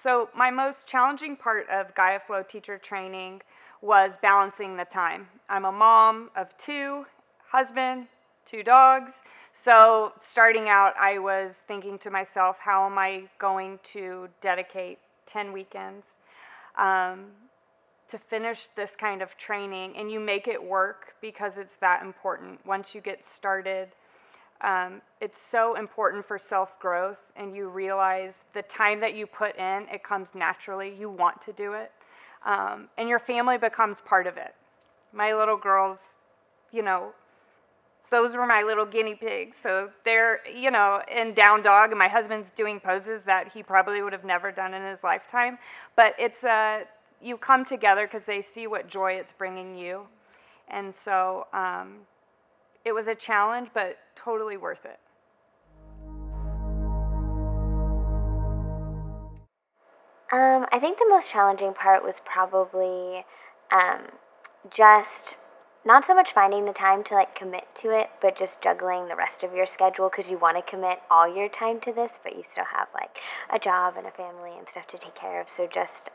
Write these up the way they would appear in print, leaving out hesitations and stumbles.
So my most challenging part of Gaia Flow teacher training was balancing the time. I'm a mom of 2, husband, 2 dogs. So starting out, I was thinking to myself, how am I going to dedicate 10 weekends to finish this kind of training? And you make it work because it's that important. Once you get started, it's so important for self-growth, and you realize the time that you put in, it comes naturally. You want to do it, and your family becomes part of it. My little girls, those were my little guinea pigs. So they're, in down dog, and my husband's doing poses that he probably would have never done in his lifetime. But it's you come together because they see what joy it's bringing you, and so it was a challenge, but totally worth it. I think the most challenging part was probably just not so much finding the time to commit to it, but just juggling the rest of your schedule, because you want to commit all your time to this, but you still have a job and a family and stuff to take care of. So just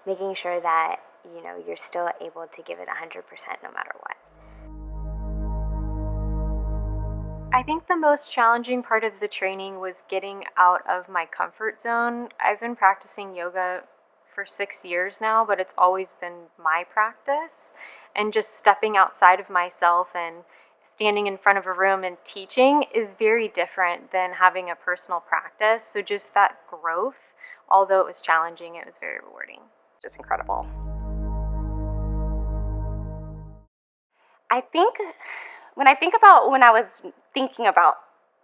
making sure that you're still able to give it 100% no matter what. I think the most challenging part of the training was getting out of my comfort zone. I've been practicing yoga for 6 years now, but it's always been my practice. And just stepping outside of myself and standing in front of a room and teaching is very different than having a personal practice. So just that growth, although it was challenging, it was very rewarding. Just incredible. I think when I was thinking about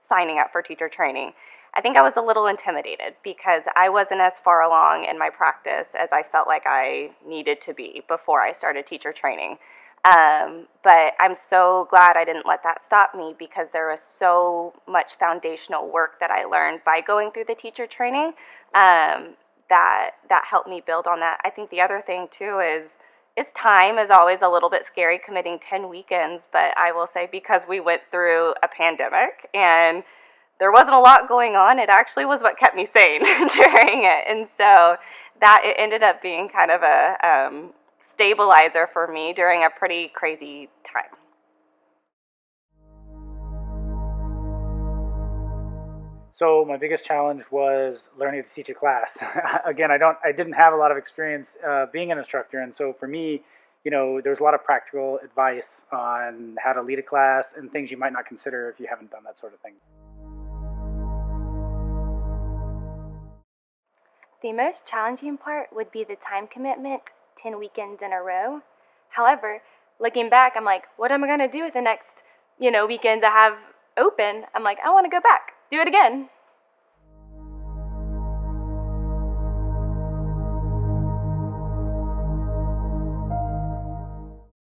signing up for teacher training, I think I was a little intimidated because I wasn't as far along in my practice as I felt like I needed to be before I started teacher training. But I'm so glad I didn't let that stop me, because there was so much foundational work that I learned by going through the teacher training that helped me build on that. I think the other thing too is time is always a little bit scary, committing 10 weekends, but I will say, because we went through a pandemic and there wasn't a lot going on, it actually was what kept me sane during it. And so that it ended up being kind of a stabilizer for me during a pretty crazy time. So my biggest challenge was learning to teach a class. Again, I didn't have a lot of experience being an instructor, and so for me, there was a lot of practical advice on how to lead a class and things you might not consider if you haven't done that sort of thing. The most challenging part would be the time commitment, 10 weekends in a row. However, looking back, I'm like, what am I going to do with the next, weekends I have open? I'm like, I want to go back, do it again.